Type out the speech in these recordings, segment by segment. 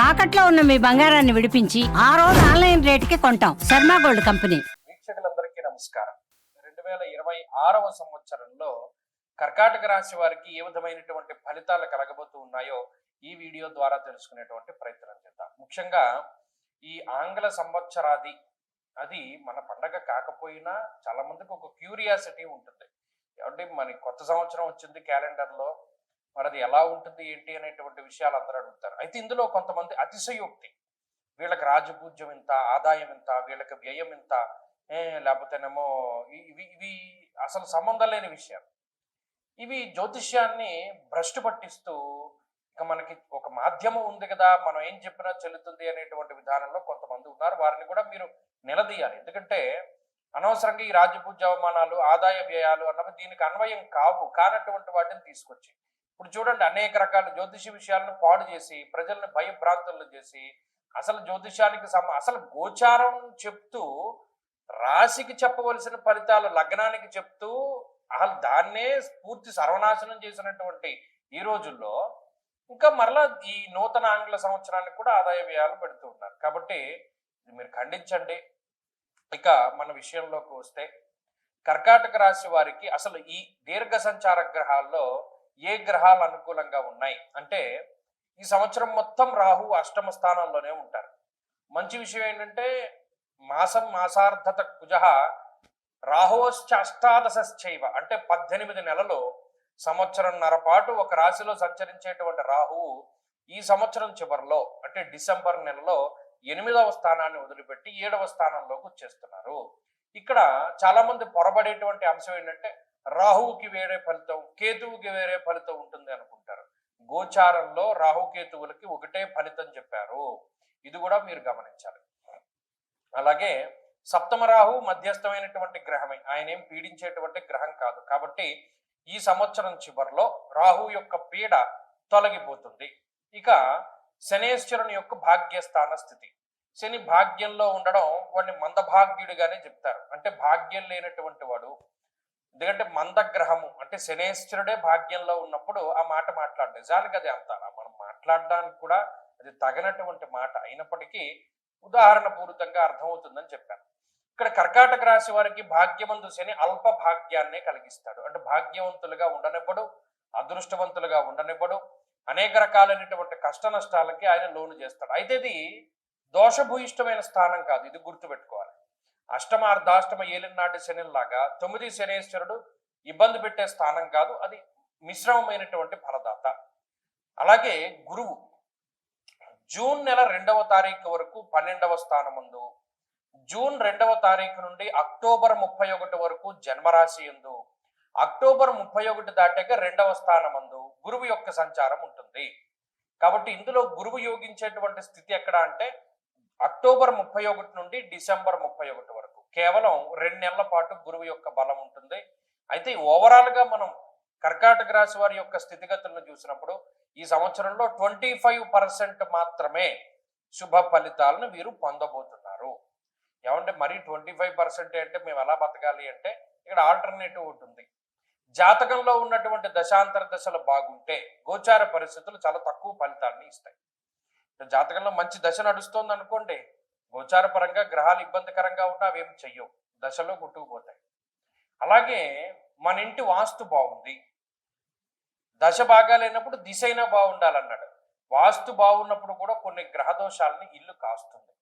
తాకట్లో ఉన్న మీ బంగారాన్ని విడిపించి ఆ రోజు ఆన్లైన్ రేటుకి కొంటాం. Sharma gold company. వీక్షకులందరికీ నమస్కారం. 2026వ సంవత్సరంలో కర్కాటక రాశి వారికి ఏ విధమైనటువంటి ఫలితాలు కలగబోతూ ఉన్నాయో ఈ వీడియో ద్వారా తెలుసుకునేటువంటి ప్రయత్నం చేద్దాం. ముఖ్యంగా ఈ ఆంగ్ల సంవత్సరాది అది మన పండగ కాకపోయినా చాలా మందికి ఒక క్యూరియాసిటీ ఉంటుంది. అంటే మన కొత్త సంవత్సరం వచ్చింది క్యాలెండర్లో, మరి అది ఎలా ఉంటుంది ఏంటి అనేటువంటి విషయాలు అందరూ అడుగుతారు. అయితే ఇందులో కొంతమంది అతిశయోక్తి, వీళ్ళకి రాజపూజ్యం ఇంత, ఆదాయం ఇంత, వీళ్ళకి వ్యయం ఇంత, లేకపోతేనేమో ఇవి ఇవి అసలు సంబంధం లేని విషయాలు. ఇవి జ్యోతిష్యాన్ని భ్రష్టు పట్టిస్తూ ఇక మనకి ఒక మాధ్యమం ఉంది కదా, మనం ఏం చెప్పినా చెల్లుతుంది అనేటువంటి విధానంలో కొంతమంది ఉన్నారు. వారిని కూడా మీరు నిలదీయాలి. ఎందుకంటే అనవసరంగా ఈ రాజపూజ్య అవమానాలు, ఆదాయ వ్యయాలు అన్నవి దీనికి అన్వయం కానటువంటి వాటిని తీసుకొచ్చి ఇప్పుడు చూడండి, అనేక రకాల జ్యోతిష విషయాలను పాడు చేసి ప్రజలను భయభ్రాంతులను చేసి అసలు జ్యోతిషానికి అసలు గోచారం చెప్తూ రాశికి చెప్పవలసిన ఫలితాలు లగ్నానికి చెప్తూ అసలు దాన్నే పూర్తి సర్వనాశనం చేసినటువంటి ఈ రోజుల్లో ఇంకా మరలా ఈ నూతన ఆంగ్ల సంవత్సరానికి కూడా ఆదాయ వ్యయాలు పెడుతూ ఉన్నారు. కాబట్టి మీరు ఖండించండి. ఇక మన విషయంలోకి వస్తే కర్కాటక రాశి వారికి అసలు ఈ దీర్ఘ సంచార గ్రహాల్లో ఏ గ్రహాలు అనుకూలంగా ఉన్నాయి అంటే, ఈ సంవత్సరం మొత్తం రాహు అష్టమ స్థానంలోనే ఉంటారు. మంచి విషయం ఏంటంటే మాసార్థత కుజ రాహోశ్చ అష్టాదశైవ అంటే 18 నెలలు సంవత్సరంన్నర పాటు ఒక రాశిలో సంచరించేటువంటి రాహువు ఈ సంవత్సరం చివరిలో అంటే డిసెంబర్ నెలలో 8వ స్థానాన్ని వదిలిపెట్టి 7వ స్థానంలోకి వచ్చేస్తున్నారు. ఇక్కడ చాలా మంది పొరబడేటువంటి అంశం ఏంటంటే రాహువుకి వేరే ఫలితం, కేతువుకి వేరే ఫలితం ఉంటుంది అనుకుంటారు. గోచారంలో రాహుకేతువులకి ఒకటే ఫలితం చెప్పారు. ఇది కూడా మీరు గమనించాలి. అలాగే సప్తమ రాహు మధ్యస్థమైనటువంటి గ్రహమే, ఆయన ఏం పీడించేటువంటి గ్రహం కాదు. కాబట్టి ఈ సంవత్సరం చివరిలో రాహు యొక్క పీడ తొలగిపోతుంది. ఇక శనేశ్వరుని యొక్క భాగ్యస్థాన స్థితి, శని భాగ్యంలో ఉండడం వాడిని మందభాగ్యుడిగానే చెప్తారు. అంటే భాగ్యం లేనటువంటి వాడు, ఎందుకంటే మందగ్రహము అంటే శనేశ్వరుడే భాగ్యంలో ఉన్నప్పుడు ఆ మాట మాట్లాడు. నిజానికి అది అంత మనం మాట్లాడడానికి కూడా అది తగినటువంటి మాట అయినప్పటికీ ఉదాహరణ పూరితంగా అర్థమవుతుందని చెప్పాను. ఇక్కడ కర్కాటక రాశి వారికి భాగ్యమందు శని అల్ప భాగ్యాన్నే కలిగిస్తాడు. అంటే భాగ్యవంతులుగా ఉండనివ్వడు, అదృష్టవంతులుగా ఉండనివ్వడు, అనేక రకాలైనటువంటి కష్ట నష్టాలకి ఆయన లోను చేస్తాడు. అయితే ఇది దోషభూయిష్టమైన స్థానం కాదు, ఇది గుర్తుపెట్టుకోవాలి. అష్టమ అర్ధాష్టమ ఏలినాటి శనిలాగా 9 శనేశ్వరుడు ఇబ్బంది పెట్టే స్థానం కాదు, అది మిశ్రమమైనటువంటి ఫలదాత. అలాగే గురువు జూన్ నెల 2వ తారీఖు వరకు 12వ స్థానమందు, జూన్ 2వ తారీఖు నుండి అక్టోబర్ 31 వరకు జన్మరాశి యందు, అక్టోబర్ 31 దాటాక 2వ స్థానమందు గురువు యొక్క సంచారం ఉంటుంది. కాబట్టి ఇందులో గురువు యోగించేటువంటి స్థితి ఎక్కడ అంటే అక్టోబర్ 31 నుండి డిసెంబర్ 31 వరకు కేవలం 2 నెలల పాటు గురువు యొక్క బలం ఉంటుంది. అయితే ఓవరాల్ గా మనం కర్కాటక రాశి వారి యొక్క స్థితిగతులను చూసినప్పుడు ఈ సంవత్సరంలో 25% మాత్రమే శుభ ఫలితాలను వీరు పొందబోతున్నారు. ఏమంటే మరి 25% అంటే మేము ఎలా బతకాలి అంటే ఇక్కడ ఆల్టర్నేటివ్ ఉంటుంది. జాతకంలో ఉన్నటువంటి దశాంతర దశలు బాగుంటే గోచార పరిస్థితులు చాలా తక్కువ ఫలితాన్ని ఇస్తాయి. జాతకంలో మంచి దశ నడుస్తోంది అనుకోండి, గోచార పరంగా గ్రహాలు ఇబ్బందికరంగా ఉన్నా అవేమి చెయ్యవు, దశలో కొట్టుకుపోతాయి. అలాగే మన ఇంటి వాస్తు బాగుంది, దశ బాగా లేనప్పుడు దిశ అయినా బాగుండాలన్నాడు. వాస్తు బాగున్నప్పుడు కూడా కొన్ని గ్రహ దోషాలని ఇల్లు కాస్తుంది.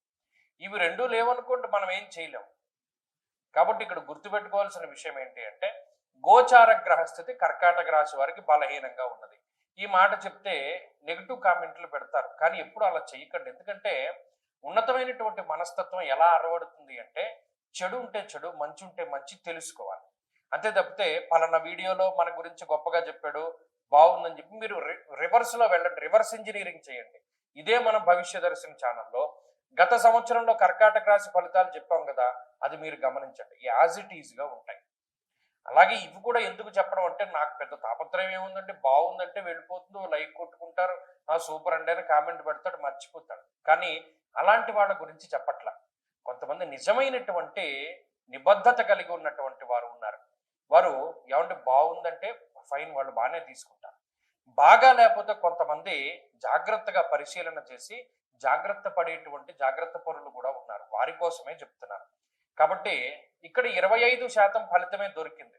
ఇవి రెండూ లేవనుకోండి మనం ఏం చేయలేము. కాబట్టి ఇక్కడ గుర్తుపెట్టుకోవాల్సిన విషయం ఏంటి అంటే గోచార గ్రహస్థితి కర్కాటక రాశి వారికి బలహీనంగా ఉన్నది. ఈ మాట చెప్తే నెగిటివ్ కామెంట్లు పెడతారు, కానీ ఎప్పుడు అలా చేయకండి. ఎందుకంటే ఉన్నతమైనటువంటి మనస్తత్వం ఎలా అరవడుతుంది అంటే చెడు ఉంటే చెడు, మంచి ఉంటే మంచి తెలుసుకోవాలి. అంతే తప్పితే పలానా వీడియోలో మన గురించి గొప్పగా చెప్పాడు బాగుందని చెప్పి మీరు రివర్స్లో వెళ్ళండి, రివర్స్ ఇంజనీరింగ్ చేయండి. ఇదే మన భవిష్య దర్శన ఛానల్లో గత సంవత్సరంలో కర్కాటక రాశి ఫలితాలు చెప్పాం కదా, అది మీరు గమనించండి, యాజ్ ఇట్ ఈజ్గా ఉంటాయి. అలాగే ఇవి కూడా ఎందుకు చెప్పడం అంటే నాకు పెద్ద తాపత్రయం ఏముందంటే బాగుందంటే వెళ్ళిపోతుందో లైక్ కొట్టుకుంటారు, సూపర్ అండి అని కామెంట్ పెడతాడు, మర్చిపోతాడు. కానీ అలాంటి వాళ్ళ గురించి చెప్పట్లా. కొంతమంది నిజమైనటువంటి నిబద్ధత కలిగి ఉన్నటువంటి వారు ఉన్నారు. వారు ఏమంటే బాగుందంటే ఫైన్, వాళ్ళు బాగానే తీసుకుంటారు. బాగా లేకపోతే కొంతమంది జాగ్రత్తగా పరిశీలన చేసి జాగ్రత్త పడేటువంటి జాగ్రత్త పరులు కూడా ఉన్నారు. వారి కోసమే చెప్తున్నాను. కాబట్టి ఇక్కడ 25% ఫలితమే దొరికింది.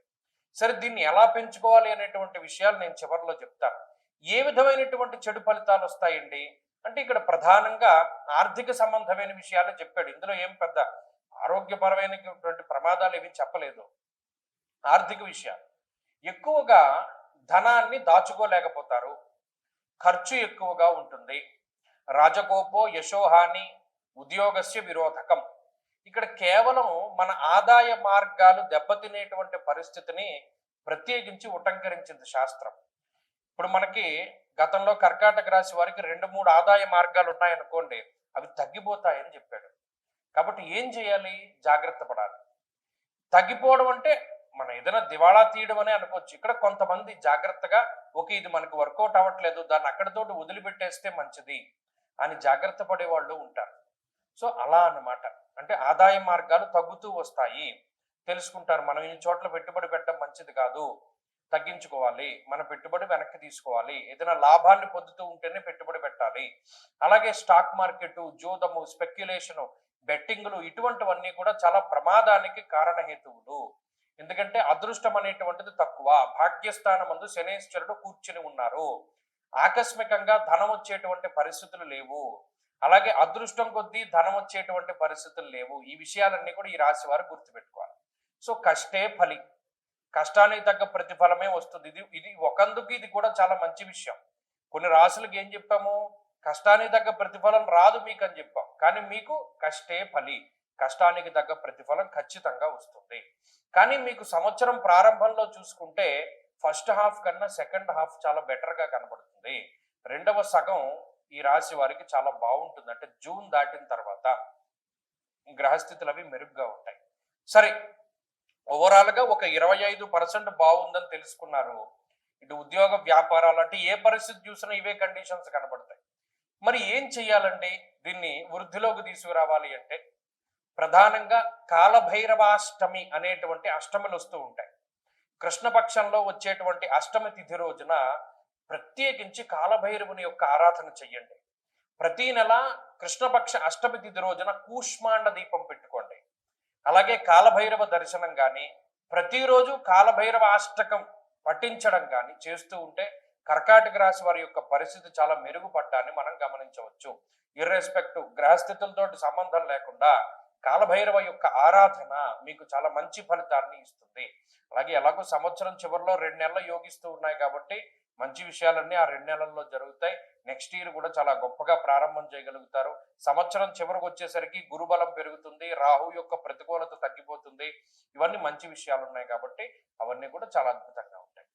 సరే, దీన్ని ఎలా పెంచుకోవాలి అనేటువంటి విషయాలు నేను చివరిలో చెప్తాను. ఏ విధమైనటువంటి చెడు ఫలితాలు వస్తాయండి అంటే ఇక్కడ ప్రధానంగా ఆర్థిక సంబంధమైన విషయాలే చెప్పాడు. ఇందులో ఏం పెద్ద ఆరోగ్యపరమైనటువంటి ప్రమాదాలు ఏమీ చెప్పలేదు. ఆర్థిక విషయాలు ఎక్కువగా ధనాన్ని దాచుకోలేకపోతారు, ఖర్చు ఎక్కువగా ఉంటుంది, రాజకోపో యశోహాని ఉద్యోగస్య విరోధకం. ఇక్కడ కేవలం మన ఆదాయ మార్గాలు దెబ్బతినేటువంటి పరిస్థితిని ప్రత్యేకించి ఉటంకరించింది శాస్త్రం. ఇప్పుడు మనకి గతంలో కర్కాటక రాశి వారికి 2-3 ఆదాయ మార్గాలు ఉన్నాయనుకోండి, అవి తగ్గిపోతాయని చెప్పాడు. కాబట్టి ఏం చేయాలి? జాగ్రత్త పడాలి. తగ్గిపోవడం అంటే మనం ఏదైనా దివాళా తీయడం అనే అనుకోవచ్చు. ఇక్కడ కొంతమంది జాగ్రత్తగా ఇది మనకు వర్కౌట్ అవ్వట్లేదు, దాన్ని అక్కడితోటి వదిలిపెట్టేస్తే మంచిది అని జాగ్రత్త పడే వాళ్ళు ఉంటారు. సో అలా అన్నమాట. అంటే ఆదాయ మార్గాలు తగ్గుతూ వస్తాయి, తెలుసుకుంటారు. మనం ఈ చోట్ల పెట్టుబడి పెట్టడం మంచిది కాదు, తగ్గించుకోవాలి, మన పెట్టుబడి వెనక్కి తీసుకోవాలి, ఏదైనా లాభాన్ని పొందుతూ ఉంటేనే పెట్టుబడి పెట్టాలి. అలాగే స్టాక్ మార్కెట్, జోదము, స్పెక్యులేషను, బెట్టింగ్లు ఇటువంటివన్నీ కూడా చాలా ప్రమాదానికి కారణహేతువులు. ఎందుకంటే అదృష్టం అనేటువంటిది తక్కువ. భాగ్యస్థానం ముందు శనేశ్వరుడు కూర్చుని ఉన్నారు. ఆకస్మికంగా ధనం వచ్చేటువంటి పరిస్థితులు లేవు. అలాగే అదృష్టం కొద్దీ ధనం వచ్చేటువంటి పరిస్థితులు లేవు. ఈ విషయాలన్నీ కూడా ఈ రాశి వారు గుర్తుపెట్టుకోవాలి. సో కష్టే ఫలి, కష్టానికి తగ్గ ప్రతిఫలమే వస్తుంది. ఇది ఒకందుకు ఇది కూడా చాలా మంచి విషయం. కొన్ని రాశులకు ఏం చెప్పాము? కష్టానికి తగ్గ ప్రతిఫలం రాదు మీకు అని చెప్పాం. కానీ మీకు కష్టే ఫలి, కష్టానికి తగ్గ ప్రతిఫలం ఖచ్చితంగా వస్తుంది. కానీ మీకు సంవత్సరం ప్రారంభంలో చూసుకుంటే ఫస్ట్ హాఫ్ కన్నా సెకండ్ హాఫ్ చాలా బెటర్గా కనబడుతుంది. రెండవ సగం ఈ రాశి వారికి చాలా బాగుంటుంది. అంటే జూన్ దాటిన తర్వాత గ్రహస్థితులు అవి మెరుగ్గా ఉంటాయి. సరే, ఓవరాల్ గా ఒక 25% బాగుందని తెలుసుకున్నారు. ఇటు ఉద్యోగ వ్యాపారాలు అంటే ఏ పరిస్థితి చూసినా ఇవే కండిషన్స్ కనబడతాయి. మరి ఏం చెయ్యాలండి దీన్ని వృద్ధిలోకి తీసుకురావాలి అంటే? ప్రధానంగా కాలభైరవాష్టమి అనేటువంటి అష్టములు వస్తూ ఉంటాయి. కృష్ణపక్షంలో వచ్చేటువంటి అష్టమి తిథి రోజున ప్రత్యేకించి కాలభైరవుని యొక్క ఆరాధన చెయ్యండి. ప్రతి నెల కృష్ణపక్ష అష్టమి తిథి రోజున కూష్మాండ దీపం పెట్టుకోండి. అలాగే కాలభైరవ దర్శనం కానీ, ప్రతిరోజు కాలభైరవ అష్టకం పఠించడం కానీ చేస్తూ ఉంటే కర్కాటక రాశి వారి యొక్క పరిస్థితి చాలా మెరుగుపడ్డాన్ని మనం గమనించవచ్చు. ఇర్రెస్పెక్టివ్ గ్రహస్థితులతో సంబంధం లేకుండా కాలభైరవ యొక్క ఆరాధన మీకు చాలా మంచి ఫలితాన్ని ఇస్తుంది. అలాగే ఎలాగో సంవత్సరం చివరిలో 2 నెలలు యోగిస్తూ ఉన్నాయి కాబట్టి మంచి విషయాలన్నీ ఆ 2 నెలల్లో జరుగుతాయి. నెక్స్ట్ ఇయర్ కూడా చాలా గొప్పగా ప్రారంభం చేయగలుగుతారు. సంవత్సరం చివరికి వచ్చేసరికి గురుబలం పెరుగుతుంది, రాహు యొక్క ప్రతికూలత తగ్గిపోతుంది. ఇవన్నీ మంచి విషయాలు ఉన్నాయి కాబట్టి అవన్నీ కూడా చాలా అద్భుతంగా ఉంటాయి.